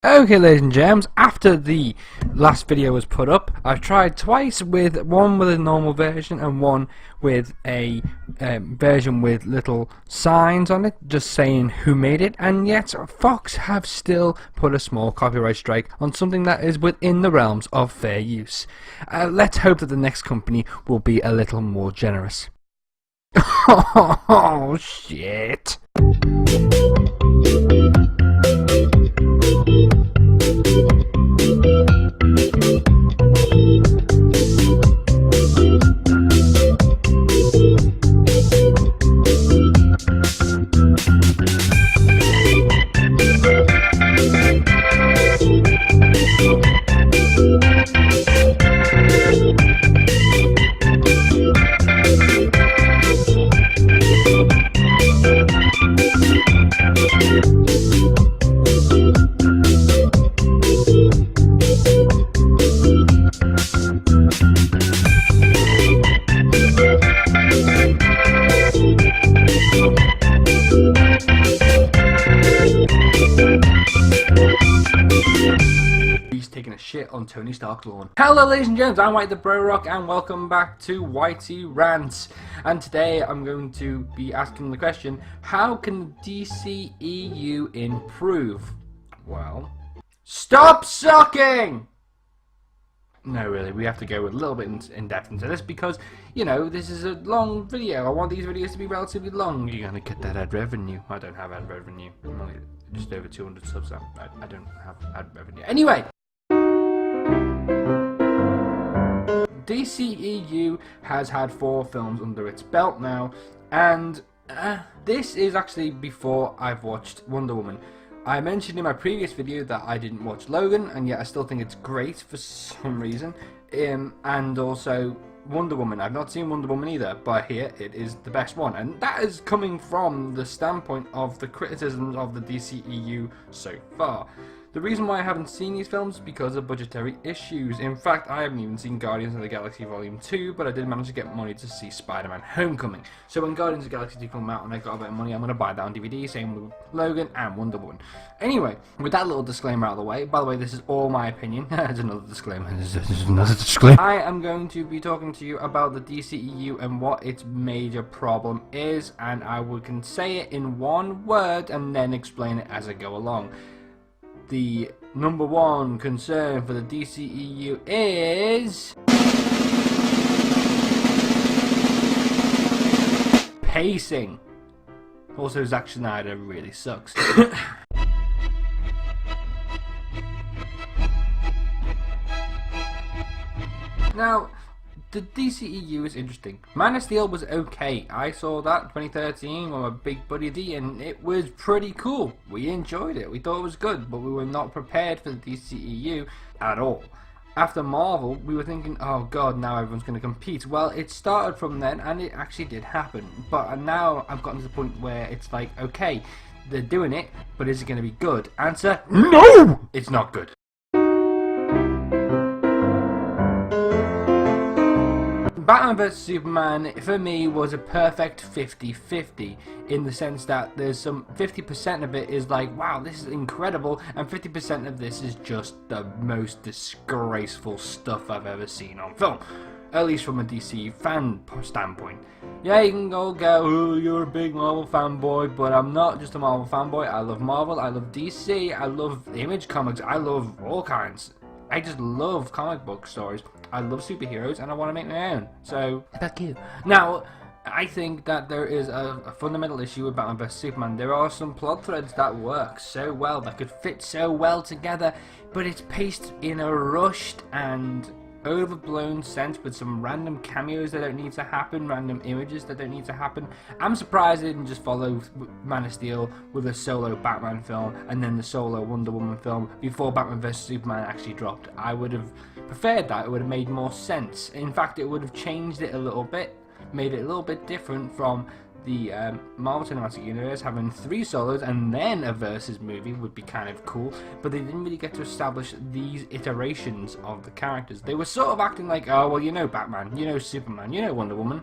Okay, ladies and gems, after the last video was put up, I've tried twice, with one with a normal version and one with a version with little signs on it just saying who made it, and yet Fox have still put a small copyright strike on something that is within the realms of fair use. Let's hope that the next company will be a little more generous. Oh shit. He's taking a shit on Tony Stark's lawn. Hello ladies and gents, I'm Whitey the Bro Rock and welcome back to Whitey Rants. And today I'm going to be asking the question, how can the DCEU improve? Well, stop sucking! No, really, we have to go a little bit in depth into this because, you know, this is a long video. I want these videos to be relatively long. You're going to get that ad revenue. I don't have ad revenue. I'm only just over 200 subs. I don't have ad revenue. Anyway! DCEU has had 4 films under its belt now, and this is actually before I've watched Wonder Woman. I mentioned in my previous video that I didn't watch Logan, and yet I still think it's great for some reason. And also Wonder Woman. I've not seen Wonder Woman either, but here it is the best one. And that is coming from the standpoint of the criticisms of the DCEU so far. The reason why I haven't seen these films is because of budgetary issues. In fact, I haven't even seen Guardians of the Galaxy Volume 2, but I did manage to get money to see Spider-Man Homecoming. So when Guardians of the Galaxy 2 come out and I got a bit of money, I'm going to buy that on DVD, same with Logan and Wonder Woman. Anyway, with that little disclaimer out of the way, by the way, this is all my opinion. There's another disclaimer. There's another disclaimer. I am going to be talking to you about the DCEU and what its major problem is, and I can say it in one word and then explain it as I go along. The number one concern for the DCEU is pacing. Also, Zack Snyder really sucks. Now, the DCEU is interesting. Man of Steel was okay. I saw that in 2013 with my big buddy D, and it was pretty cool. We enjoyed it. We thought it was good, but we were not prepared for the DCEU at all. After Marvel, we were thinking, oh god, now everyone's going to compete. Well, it started from then, and it actually did happen. But now I've gotten to the point where it's like, okay, they're doing it, but is it going to be good? Answer, no! It's not good. Batman vs Superman, for me, was a perfect 50-50, in the sense that there's some 50% of it is like, wow, this is incredible, and 50% of this is just the most disgraceful stuff I've ever seen on film, at least from a DC fan standpoint. Yeah, you can go, oh, you're a big Marvel fanboy, but I'm not just a Marvel fanboy. I love Marvel, I love DC, I love Image Comics, I love all kinds. I just love comic book stories. I love superheroes and I want to make my own. So, fuck you. Now, I think that there is a fundamental issue with Batman vs Superman. There are some plot threads that work so well, that could fit so well together, but it's paced in a rushed and overblown sense with some random cameos that don't need to happen, random images that don't need to happen. I'm surprised they didn't just follow Man of Steel with a solo Batman film and then the solo Wonder Woman film before Batman vs Superman actually dropped. I would have preferred that. It would have made more sense. In fact, it would have changed it a little bit, made it a little bit different from the Marvel Cinematic Universe. Having 3 solos and then a versus movie would be kind of cool, but they didn't really get to establish these iterations of the characters. They were sort of acting like, oh well, you know Batman, you know Superman, you know Wonder Woman.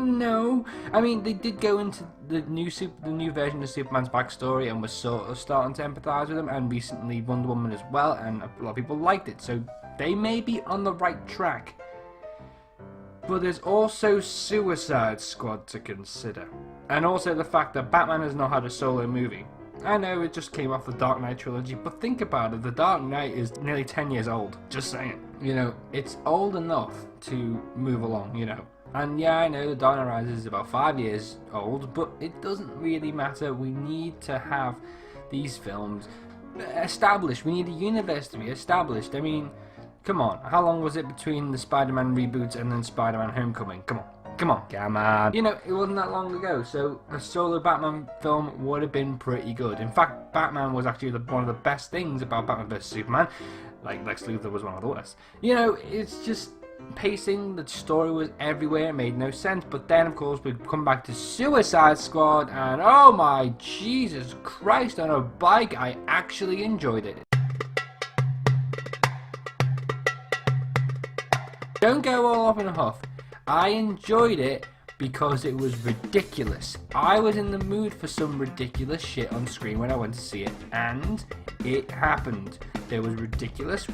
No. I mean, they did go into the new version of Superman's backstory and was sort of starting to empathise with him, and recently Wonder Woman as well, and a lot of people liked it, so they may be on the right track. But there's also Suicide Squad to consider, and also the fact that Batman has not had a solo movie. I know it just came off the Dark Knight trilogy, but think about it, the Dark Knight is nearly 10 years old, just saying. You know, it's old enough to move along, you know. And yeah, I know the Dark Knight Rises is about 5 years old, but it doesn't really matter. We need to have these films established. We need a universe to be established. I mean, come on, how long was it between the Spider-Man reboots and then Spider-Man Homecoming? Come on. You know, it wasn't that long ago, so a solo Batman film would have been pretty good. In fact, Batman was actually one of the best things about Batman vs Superman. Like, Lex Luthor was one of the worst. You know, it's just pacing, the story was everywhere, it made no sense. But then, of course, we come back to Suicide Squad, and oh my Jesus Christ, on a bike, I actually enjoyed it. Don't go all off in a huff. I enjoyed it because it was ridiculous. I was in the mood for some ridiculous shit on screen when I went to see it, and it happened. There was ridiculous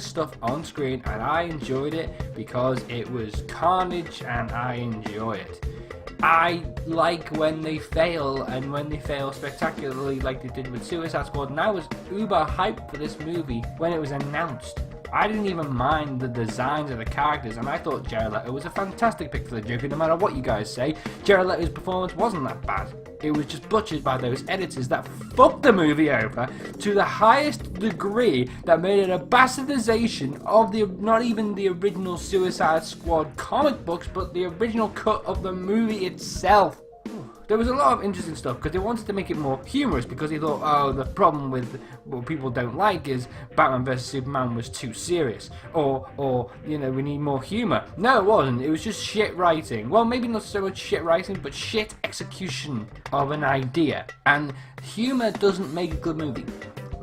stuff on screen, and I enjoyed it because it was carnage, and I enjoy it. I like when they fail, and when they fail spectacularly like they did with Suicide Squad, and I was uber hyped for this movie when it was announced. I didn't even mind the designs of the characters, and I thought Jared Leto was a fantastic pick for the Joker. No matter what you guys say, Jared Leto's performance wasn't that bad. It was just butchered by those editors that fucked the movie over to the highest degree, that made it a bastardization of not even the original Suicide Squad comic books, but the original cut of the movie itself. There was a lot of interesting stuff because they wanted to make it more humorous, because they thought, oh, the problem with what people don't like is Batman vs Superman was too serious, or you know, we need more humor. No, it wasn't. It was just shit writing. Well, maybe not so much shit writing, but shit execution of an idea. And humor doesn't make a good movie.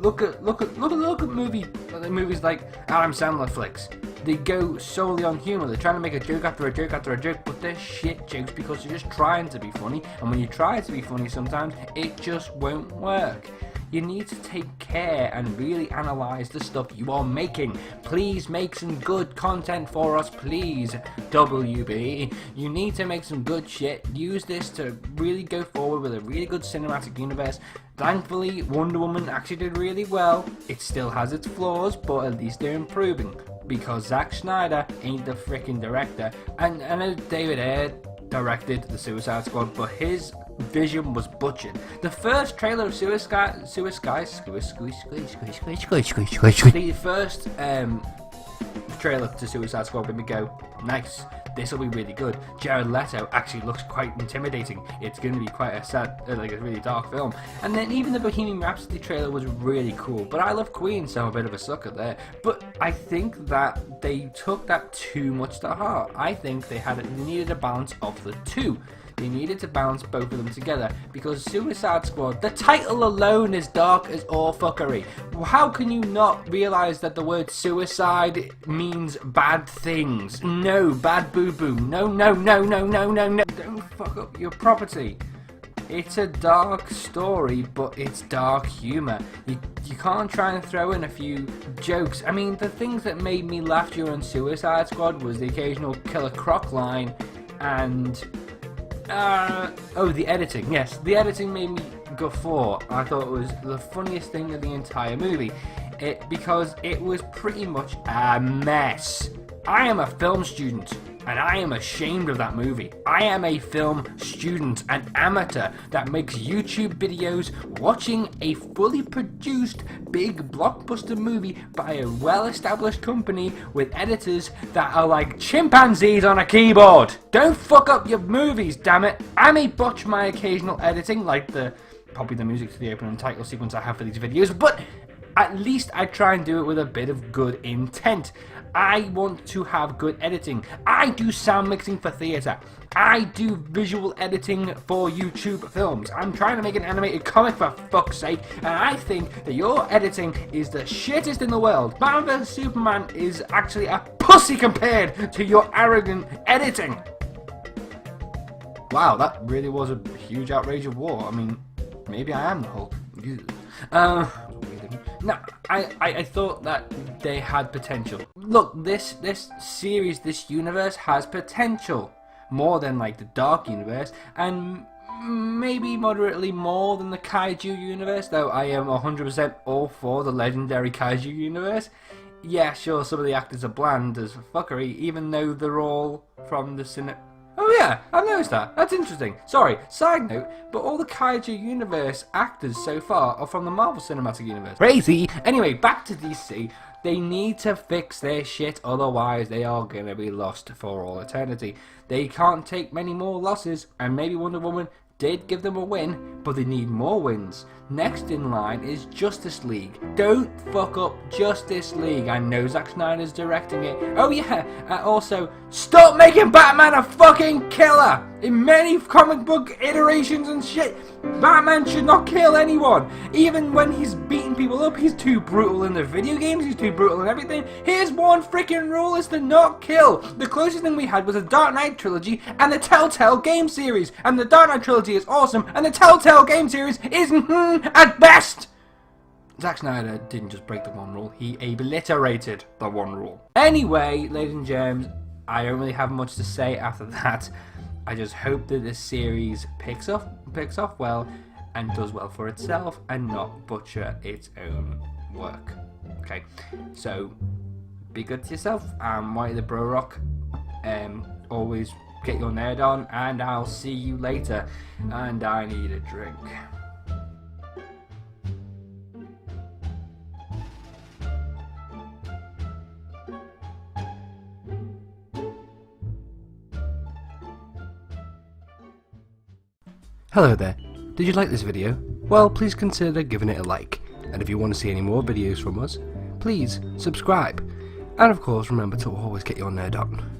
Look at movies like Adam Sandler flicks. They go solely on humor. They're trying to make a joke after a joke after a joke, but they're shit jokes because you're just trying to be funny. And when you try to be funny, sometimes it just won't work. You need to take care and really analyze the stuff you are making. Please make some good content for us, please, WB. You need to make some good shit. Use this to really go forward with a really good cinematic universe. Thankfully, Wonder Woman actually did really well. It still has its flaws, but at least they're improving, because Zack Snyder ain't the freaking director. And I know David Ayer directed the Suicide Squad, but his vision was butchered. The first trailer of the first trailer to Suicide Squad made me go, nice, this will be really good. Jared Leto actually looks quite intimidating. It's going to be quite a sad, like a really dark film. And then even the Bohemian Rhapsody trailer was really cool. But I love Queen, so I'm a bit of a sucker there. But I think that they took that too much to heart. I think they needed a balance of the two. They needed to balance both of them together, because Suicide Squad, the title alone is dark as all fuckery. How can you not realise that the word suicide means bad things? No, bad boo-boo. No. Don't fuck up your property. It's a dark story, but it's dark humour. You can't try and throw in a few jokes. I mean, the things that made me laugh during Suicide Squad was the occasional Killer Croc line, and the editing. Yes, the editing made me guffaw. I thought it was the funniest thing of the entire movie, because it was pretty much a mess. I am a film student, and I am ashamed of that movie. I am a film student, an amateur that makes YouTube videos watching a fully produced big blockbuster movie by a well-established company with editors that are like chimpanzees on a keyboard. Don't fuck up your movies, damn it. I may botch my occasional editing, like probably the music to the opening title sequence I have for these videos, but at least I try and do it with a bit of good intent. I want to have good editing. I do sound mixing for theatre. I do visual editing for YouTube films. I'm trying to make an animated comic, for fuck's sake, and I think that your editing is the shittest in the world. Batman vs Superman is actually a pussy compared to your arrogant editing. Wow, that really was a huge outrage of war. I mean, maybe I am the Hulk. No, I thought that they had potential. Look, this series, this universe has potential. More than like the Dark Universe, and maybe moderately more than the Kaiju Universe, though I am 100% all for the legendary Kaiju Universe. Yeah, sure, some of the actors are bland as fuckery, even though they're all from the cine... Oh yeah, I've noticed that. That's interesting. Sorry, side note, but all the Kaiju Universe actors so far are from the Marvel Cinematic Universe. Crazy! Anyway, back to DC. They need to fix their shit, otherwise they are gonna be lost for all eternity. They can't take many more losses, and maybe Wonder Woman did give them a win, but they need more wins. Next in line is Justice League. Don't fuck up Justice League. I know Zack Snyder's directing it. Oh yeah, also, stop making Batman a fucking killer! In many comic book iterations and shit, Batman should not kill anyone. Even when he's beating people up, he's too brutal in the video games, he's too brutal in everything. Here's one freaking rule, is to not kill. The closest thing we had was the Dark Knight trilogy and the Telltale game series. And the Dark Knight trilogy is awesome, and the Telltale game series is at best. Zack Snyder didn't just break the one rule, he obliterated the one rule. Anyway, ladies and germs, I don't really have much to say after that. I just hope that this series picks off well and does well for itself and not butcher its own work. Okay, so be good to yourself. I'm Whitey the Bro Rock. Always get your nerd on, and I'll see you later. And I need a drink. Hello there, did you like this video? Well, please consider giving it a like, and if you want to see any more videos from us, please subscribe, and of course remember to always get your nerd on.